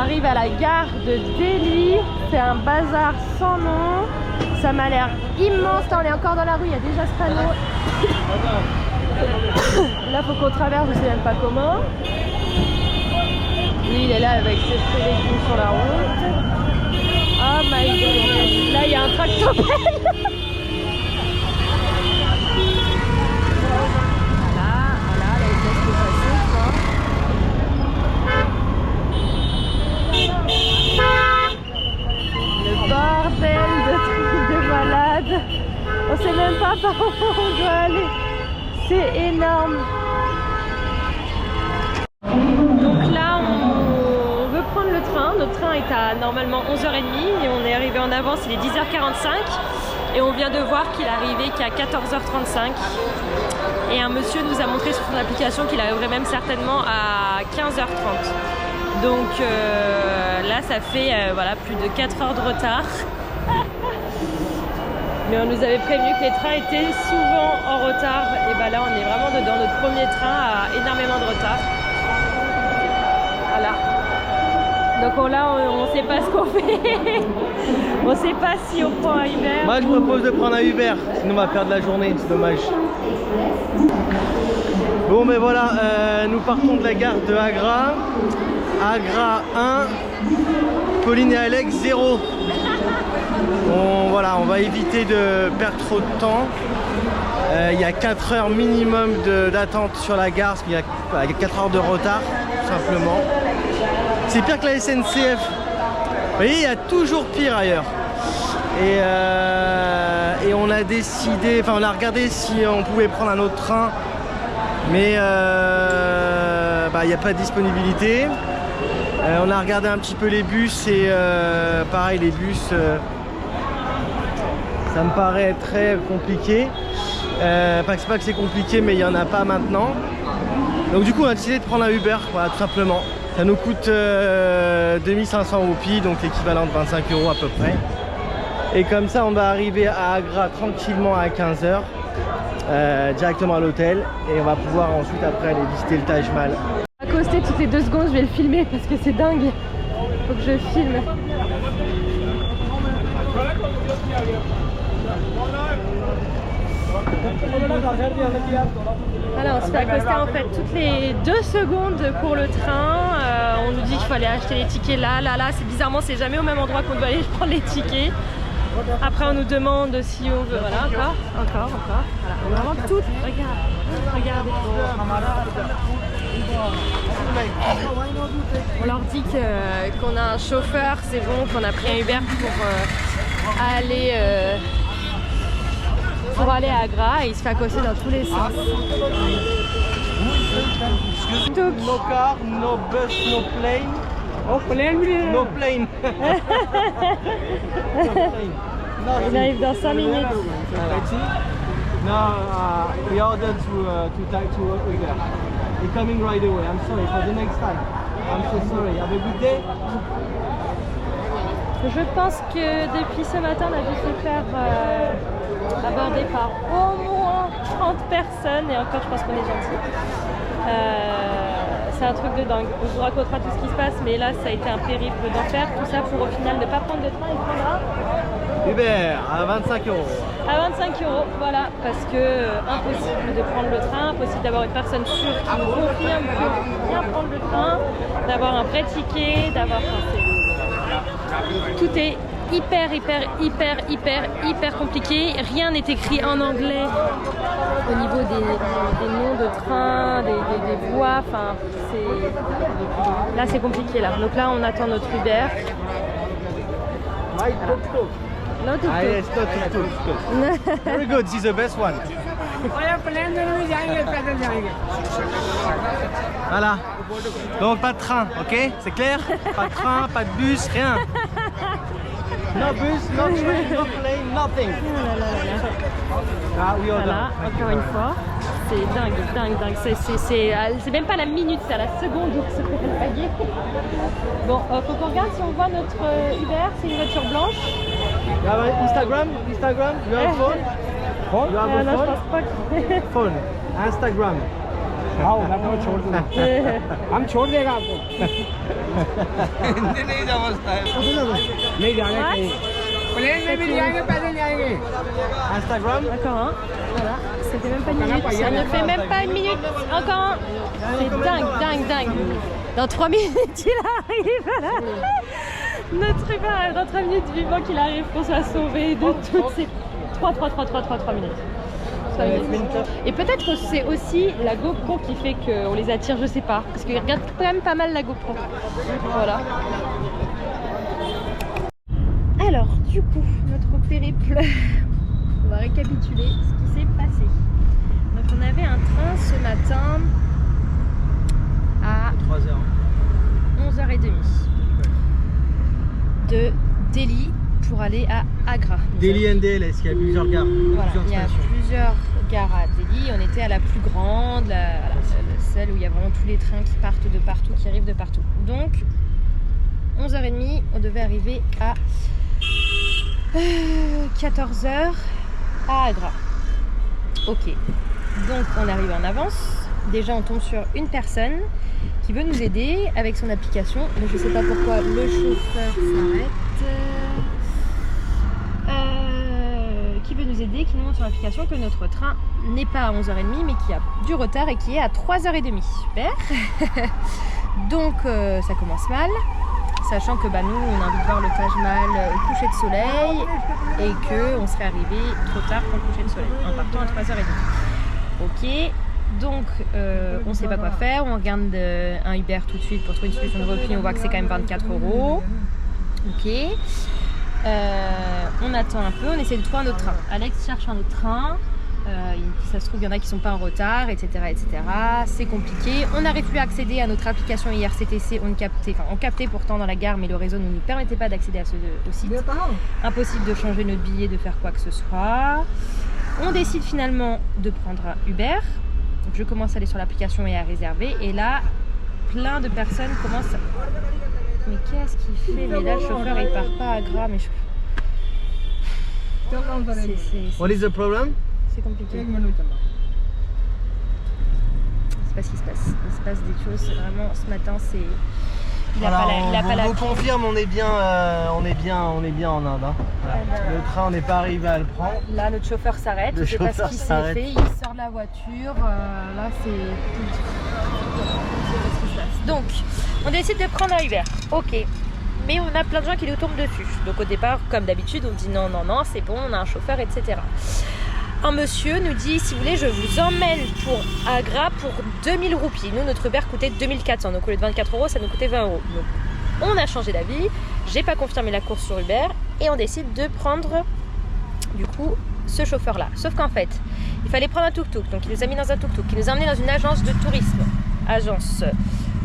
arrive à la gare de Delhi. C'est un bazar sans nom. Ça m'a l'air immense. Là, on est encore dans la rue, il y a déjà ce panneau. Là, faut qu'on traverse, je sais même pas comment. Lui, il est là avec ses fruits et légumes sur la route. Oh my god. Là, il y a un tractopelle. Bordel de trucs de malade. On sait même pas par où on doit aller. C'est énorme. Donc là, on veut prendre le train. Notre train est à normalement 11h30 et on est arrivé en avance, il est 10h45. Et on vient de voir qu'il arrivait qu'à 14h35. Et un monsieur nous a montré sur son application qu'il arriverait même certainement à 15h30. Donc là, ça fait voilà, plus de 4 heures de retard. Mais on nous avait prévenu que les trains étaient souvent en retard. Et bah là, on est vraiment dedans. Notre premier train a énormément de retard. Voilà. Donc là, on sait pas ce qu'on fait. On sait pas si on prend un Uber. Moi, je propose de prendre un Uber. Sinon, on va perdre la journée. C'est dommage. Bon, mais voilà. Nous partons de la gare de Agra. Agra 1, Pauline et Alex 0. Voilà, on va éviter de perdre trop de temps. Il y a 4 heures minimum d'attente sur la gare, parce qu'il y a 4 heures de retard, tout simplement. C'est pire que la SNCF. Vous voyez, il y a toujours pire ailleurs. Et on a décidé, enfin on a regardé si on pouvait prendre un autre train, mais il n'y a pas de disponibilité. On a regardé un petit peu les bus et pareil, les bus, ça me paraît très compliqué. C'est pas que c'est compliqué, mais il n'y en a pas maintenant. Donc du coup, on a décidé de prendre un Uber, voilà, tout simplement. Ça nous coûte 2500 roupies, donc l'équivalent de 25 € à peu près. Et comme ça, on va arriver à Agra tranquillement à 15h, directement à l'hôtel. Et on va pouvoir ensuite après aller visiter le Taj Mahal. Accoster toutes les 2 secondes, je vais le filmer parce que c'est dingue. Faut que je filme. Voilà, on se fait accoster en fait toutes les 2 secondes pour le train. On nous dit qu'il fallait acheter les tickets là. C'est bizarrement, c'est jamais au même endroit qu'on doit aller prendre les tickets. Après, on nous demande si on veut. Voilà, encore. Voilà, vraiment tout. Regardez. On leur dit qu'on a un chauffeur, c'est bon, qu'on a pris un Uber pour aller à Agra, et il se fait accoster dans tous les sens. No car, no bus, no plane. Oh, plane. No plane. Il arrive dans 5 minutes. No, we ordered to Uber. It's coming right away. I'm sorry for the next time. I'm so sorry. Have a good day. Je pense que depuis ce matin, on a dû se faire aborder par au moins 30 personnes. Et encore, je pense qu'on est gentil. C'est un truc de dingue. On vous racontera tout ce qui se passe, mais là, ça a été un périple d'enfer. Tout ça pour au final ne pas prendre de train et prendre Uber à 25 €. À 25 €, voilà, parce que impossible de prendre le train, impossible d'avoir une personne sûre qui nous confirme que bien prendre le train, d'avoir un vrai ticket, d'avoir... Tout est hyper compliqué. Rien n'est écrit en anglais au niveau des noms de train, des voies. Enfin, là c'est compliqué là. Donc là on attend notre Uber. Voilà. No tuk-tuk. Ah yes, no tuk-tuk. Very good, this is the best one. Voilà. Donc pas de train, ok? C'est clair? Pas de train, pas de bus, rien. No bus, no train, no plane, nothing. Ah oui, voilà, encore une fois. C'est dingue. C'est même pas la minute, c'est à la seconde où se fait le paquet. Bon, faut qu'on regarde si on voit notre Uber, c'est une voiture blanche. Instagram, you have phone? You have a non, phone? je pense pas que... Phone, Instagram. आओ मैं तो छोड़ दूंगा हम छोड़ देगा आपको हिंदी नहीं समझता है नहीं जाने कहीं प्लेन में भी जाएंगे पैदल जाएंगे Instagram. Encore un. Voilà, c'était même pas une minute. Ça ne fait même pas une minute. Encore un. C'est dingue, dingue, dingue. Dans 3 minutes, il arrive. Notre Uber, dans 3 minutes, vivant qu'il arrive, qu'on soit sauvé de toutes ces 3 minutes. 3 minutes. Et peut-être que c'est aussi la GoPro qui fait qu'on les attire, je sais pas. Parce qu'ils regardent quand même pas mal la GoPro. Voilà. Alors, du coup, notre périple, on va récapituler ce qui s'est passé. Donc, on avait un train ce matin à 3h. 11h30 de Delhi pour aller à Agra. Delhi NDL, est-ce qu'il y a plusieurs gares? Voilà, il y a plusieurs gares à Delhi. On était à la plus grande, celle où il y a vraiment tous les trains qui partent de partout, qui arrivent de partout. Donc, 11h30, on devait arriver à 14h à Agra. Ok, donc on arrive en avance. Déjà on tombe sur une personne qui veut nous aider avec son application. Mais je sais pas pourquoi le chauffeur s'arrête. Qui veut nous aider, qui nous montre sur l'application que notre train n'est pas à 11h30 mais qui a du retard et qui est à 3h30. Super. Donc ça commence mal. Sachant que nous, on a envie de voir le Taj Mahal au coucher de soleil et qu'on serait arrivé trop tard pour le coucher de soleil en partant à 3h30. Ok, donc on ne sait pas quoi faire, on regarde un Uber tout de suite pour trouver une solution de repli, on voit que c'est quand même 24 €. Ok, on attend un peu, on essaie de trouver un autre train. Alex cherche un autre train. Ça se trouve, il y en a qui sont pas en retard, etc. C'est compliqué. On n'arrive plus à accéder à notre application IRCTC. On captait pourtant dans la gare, mais le réseau ne nous permettait pas d'accéder au site. Impossible de changer notre billet, de faire quoi que ce soit. On décide finalement de prendre un Uber. Donc je commence à aller sur l'application et à réserver. Et là, plein de personnes commencent. Mais qu'est-ce qu'il fait? Mais là, le chauffeur il part pas à Agra. Mais What is the problem? c'est compliqué. Je sais pas ce qui se passe. Il se passe des choses. Vraiment, ce matin, c'est. Il a pas la. On confirme, on est bien en Inde. Hein. Voilà. Le train, on n'est pas arrivé à le prendre. Là, notre chauffeur s'arrête. Je sais pas ce qu'il s'est fait. Il sort de la voiture. Là, c'est. Je sais pas ce qui se passe. Donc, on décide de prendre un Uber. Ok. Mais on a plein de gens qui nous tombent dessus. Donc, au départ, comme d'habitude, on dit non, c'est bon, on a un chauffeur, etc. Un monsieur nous dit, si vous voulez, je vous emmène pour Agra pour 2000 roupies. Nous, notre Uber coûtait 2400, donc au lieu de 24 €, ça nous coûtait 20 €. Donc, on a changé d'avis, j'ai pas confirmé la course sur Uber et on décide de prendre, du coup, ce chauffeur-là. Sauf qu'en fait, il fallait prendre un tuk-tuk, donc il nous a mis dans un tuk-tuk, il nous a emmené dans une agence de tourisme. Agence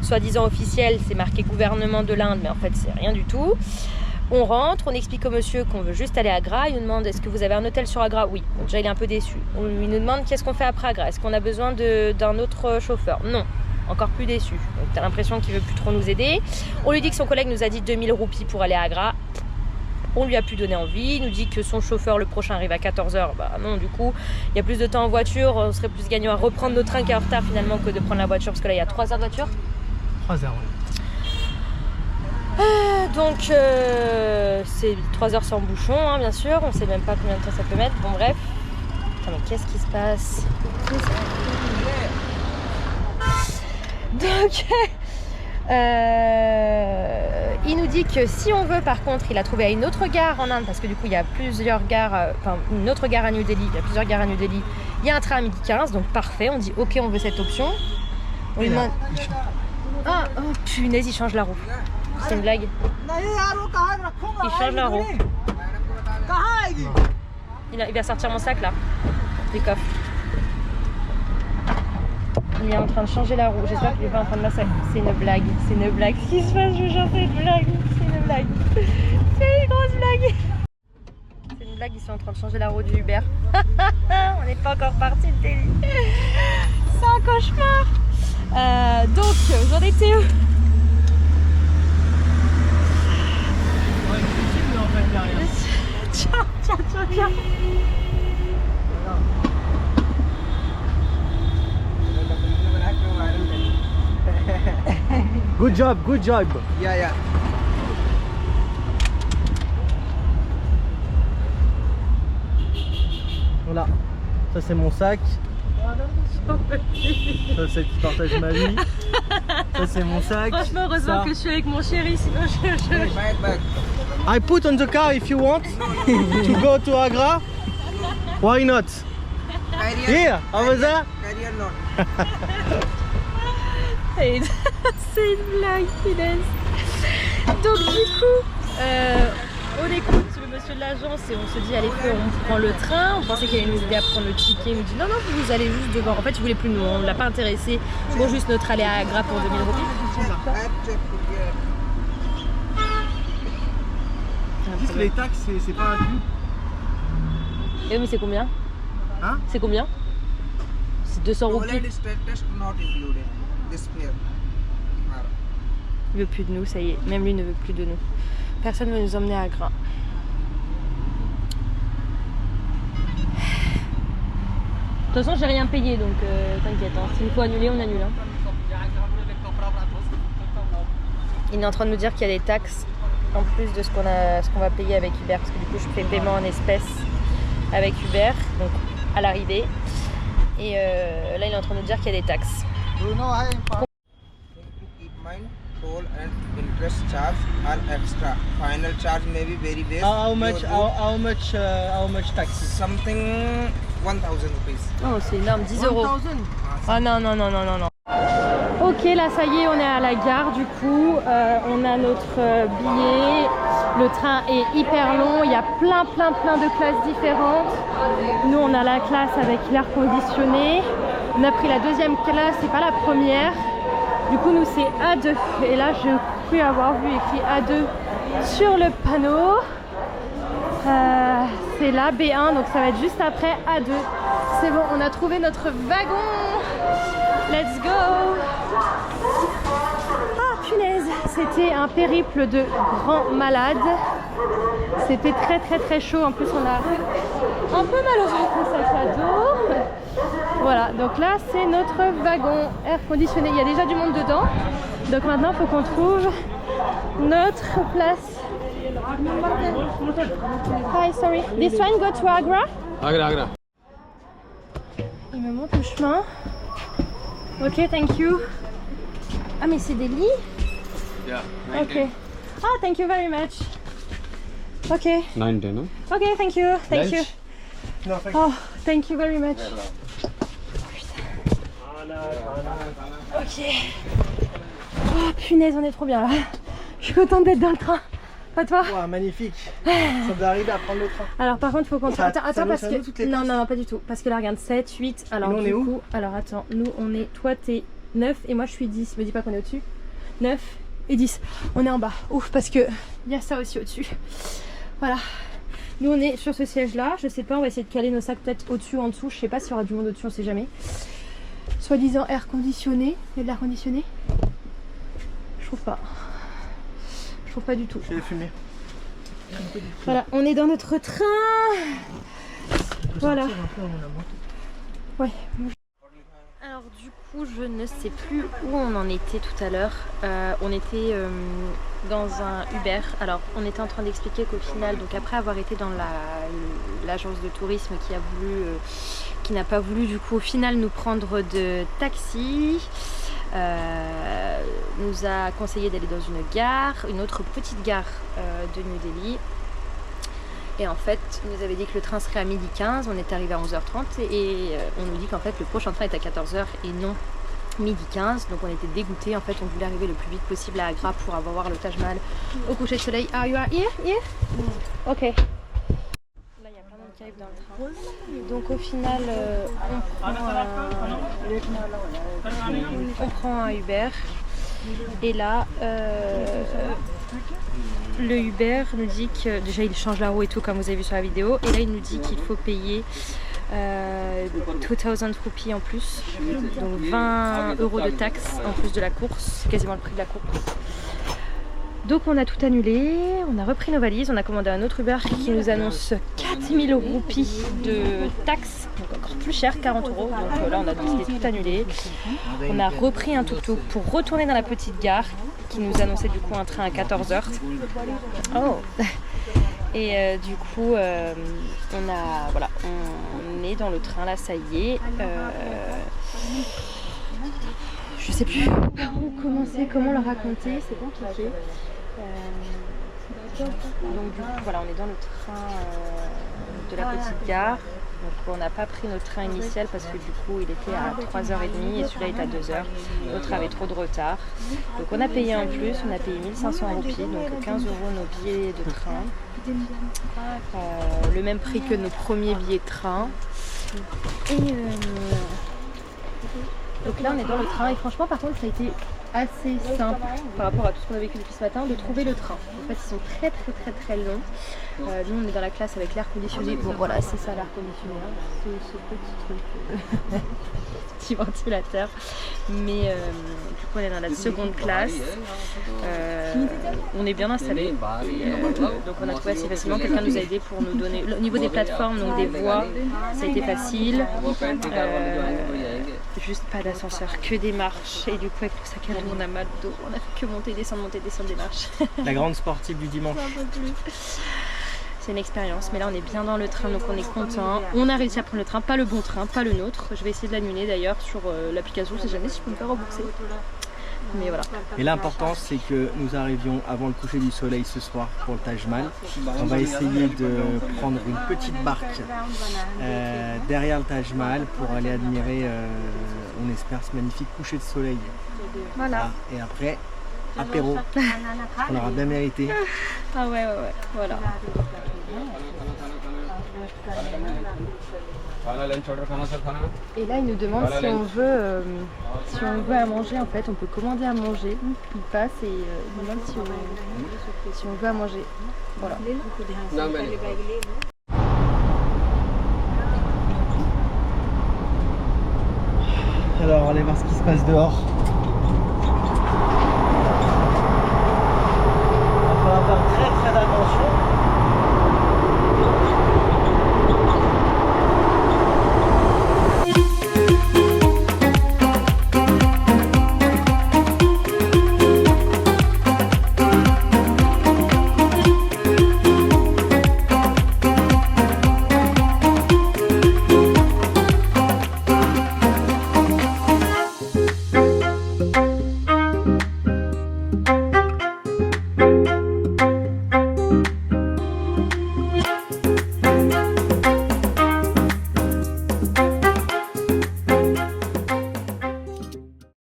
soi-disant officielle, c'est marqué gouvernement de l'Inde, mais en fait, c'est rien du tout. On rentre, on explique au monsieur qu'on veut juste aller à Agra. Il nous demande est-ce que vous avez un hôtel sur Agra? Oui. Donc déjà il est un peu déçu. Il nous demande qu'est-ce qu'on fait après Agra? Est-ce qu'on a besoin d'un autre chauffeur? Non. Encore plus déçu. Donc t'as l'impression qu'il veut plus trop nous aider. On lui dit que son collègue nous a dit 2000 roupies pour aller à Agra. On lui a plus donné envie. Il nous dit que son chauffeur le prochain arrive à 14h. Bah non, du coup il y a plus de temps en voiture. On serait plus gagnant à reprendre notre train qui est en retard finalement que de prendre la voiture parce que là il y a 3 heures de voiture. 3 heures, oui. Donc c'est 3 heures sans bouchon, hein, bien sûr. On sait même pas combien de temps ça peut mettre. Bon bref. Attends, mais qu'est-ce qui se passe? Donc il nous dit que si on veut, par contre, il a trouvé à une autre gare en Inde, parce que du coup il y a plusieurs gares, une autre gare à New Delhi, il y a plusieurs gares à New Delhi. Il y a un train à 12h15, donc parfait. On dit ok, on veut cette option. On lui demande. Ah, oh punaise, il change la roue. C'est une blague. Il change la roue. Il va sortir mon sac là, des coffres. Il est en train de changer la roue. J'espère qu'il est pas en train de massacrer. C'est une blague. Ce qui se passe, je vous jure, c'est une blague. C'est une grosse blague. C'est une blague, ils sont en train de changer la roue du Uber. On n'est pas encore parti de Delhi. C'est un cauchemar. Donc, j'en étais où? Tiens. Good job, good job. Yeah, yeah. Voilà, ça c'est mon sac. Ça c'est qui partage ma vie. Ça c'est mon sac. Franchement, heureusement Ça. que je suis avec mon chéri, sinon Bag, bag. I put on the car if you want to go to Agra. Why not? Carry Here, over there. Carry or not? C'est une blague, punaise. Donc du coup, on écoute le monsieur de l'agence et on se dit allez feu, on prend le train. On pensait qu'il allait nous aider à prendre le ticket. Il nous dit non non, vous allez juste devant. En fait, il voulait plus nous, on l'a pas intéressé pour juste notre aller à Agra pour 2000 roupies. Ils disent que les taxes c'est pas inclus. Et mais c'est combien? Hein? C'est combien? C'est 200 roupies. Toilet is test not included. This fare. Il veut plus de nous, ça y est. Même lui ne veut plus de nous. Personne ne veut nous emmener à Agra. De toute façon, j'ai rien payé, donc t'inquiète. Hein. S'il faut annuler, on annule. Hein. Il est en train de nous dire qu'il y a des taxes en plus de ce qu'on va payer avec Uber, parce que du coup, je fais paiement en espèces avec Uber, donc à l'arrivée. Et là, il est en train de nous dire qu'il y a des taxes. Keep mind, toll and interest charge are extra. Final charge may be very less. How much taxes? Something 1000 rupees. Oh, c'est énorme, 10 euros. 1000. Ah non, non, non, non, non, non. Ok, là, ça y est, on est à la gare, du coup. On a notre billet. Le train est hyper long. Il y a plein de classes différentes. Nous, on a la classe avec l'air conditionné. On a pris la deuxième classe, c'est pas la première. Du coup, nous, c'est A2. Et là, je crois avoir vu écrit A2 sur le panneau. C'est la B1, donc ça va être juste après A2. C'est bon, on a trouvé notre wagon. Let's go! Ah punaise! C'était un périple de grand malade. C'était très chaud. En plus, on a un peu mal au sac à dos. Voilà, donc là, c'est notre wagon air conditionné. Il y a déjà du monde dedans. Donc maintenant, il faut qu'on trouve notre place. Hi, sorry. This one go to Agra? Agra. Il me montre le chemin. Ok, thank you. Ah, mais c'est des lits? Yeah. Ok. Ah, thank you very much. Ok. 910, no? Ok, thank you. Thank you. Non, thank Oh, thank you very much. Ok. Oh, punaise, on est trop bien là. Je suis contente d'être dans le train. Pas toi? Wow, magnifique. Ça doit arriver à prendre le train. Alors par contre, faut qu'on... Ça- Attends, ça nous- parce ça que... nous toutes les Non, places. non, pas du tout. Parce que là, regarde, 7, 8... Alors nous, on du est où coup... Alors attends, nous, on est... Toi, t'es 9 et moi, je suis 10. Me dis pas qu'on est au-dessus. 9 et 10. On est en bas. Ouf, parce que il y a ça aussi au-dessus. Voilà. Nous, on est sur ce siège-là. Je sais pas, on va essayer de caler nos sacs peut-être au-dessus, en dessous. Je sais pas s'il y aura du monde au-dessus, on sait jamais. Soi-disant air conditionné. Il y a de l'air conditionné? Je trouve pas. Je trouve pas du tout. Je vais fumer. Voilà, on est dans notre train. Voilà. Ouais. Alors du coup, je ne sais plus où on en était tout à l'heure. On était dans un Uber. Alors, on était en train d'expliquer qu'au final, donc après avoir été dans l'agence de tourisme qui n'a pas voulu du coup au final nous prendre de taxi, nous a conseillé d'aller dans une gare, une autre petite gare de New Delhi. Et en fait, il nous avait dit que le train serait à 12h15, on est arrivé à 11h30 et on nous dit qu'en fait le prochain train est à 14h et non 12h15. Donc on était dégoûtés, en fait on voulait arriver le plus vite possible à Agra pour avoir voir le Taj Mahal au coucher de soleil. Ah, you are here? Here? Ok. Là il y a plein de monde qui arrive dans le train. Donc au final on prend un Uber. Et là, le Uber nous dit que déjà il change la roue et tout comme vous avez vu sur la vidéo. Et là il nous dit qu'il faut payer 2000 roupies en plus. Donc 20 € de taxes en plus de la course. C'est quasiment le prix de la course. Donc on a tout annulé, on a repris nos valises, on a commandé un autre Uber qui nous annonce 4000 roupies de taxes, donc encore plus cher, 40 €. Donc là on a décidé de tout annuler. On a repris un tuk-tuk pour retourner dans la petite gare qui nous annonçait du coup un train à 14h. Oh. Et du coup, on est dans le train là, ça y est. Je sais plus par où commencer, comment le raconter, c'est compliqué. Donc du coup, voilà, on est dans le train de la petite gare. Donc on n'a pas pris notre train initial parce que du coup il était à 3h30 et celui-là est à 2h. L'autre avait trop de retard. Donc on a payé en plus, on a payé 1500 roupies, donc 15 € nos billets de train. Le même prix que nos premiers billets de train. Et donc là on est dans le train et franchement par contre ça a été assez simple par rapport à tout ce qu'on a vécu depuis ce matin de trouver le train. En fait ils sont très longs. Nous on est dans la classe avec l'air conditionné. Bon voilà c'est ça l'air conditionné, hein. Ce petit truc, petit ventilateur. Mais du coup on est dans la seconde classe. On est bien installé. Donc on a trouvé assez facilement. Quelqu'un nous a aidé pour nous donner au niveau des plateformes, donc des voies, ça a été facile. Juste pas d'ascenseur, que des marches. Et du coup avec le sac à dos on a mal au dos. On a fait que monter, descendre des marches. La grande sportive du dimanche. C'est une expérience, mais là on est bien dans le train donc on est content. On a réussi à prendre le train, pas le bon train, pas le nôtre. Je vais essayer de l'annuler d'ailleurs sur l'application, si jamais si je peux me faire rembourser. Mais voilà. Et l'important c'est que nous arrivions avant le coucher du soleil ce soir pour le Taj Mahal. On va essayer de prendre une petite barque derrière le Taj Mahal pour aller admirer, on espère, ce magnifique coucher de soleil. Voilà. Et après, apéro, on aura bien mérité. Ah ouais, voilà. Et là, il nous demande si on veut à manger. En fait, on peut commander à manger. Il passe et il nous demande si on veut à manger. Voilà. Alors, on va aller voir ce qui se passe dehors.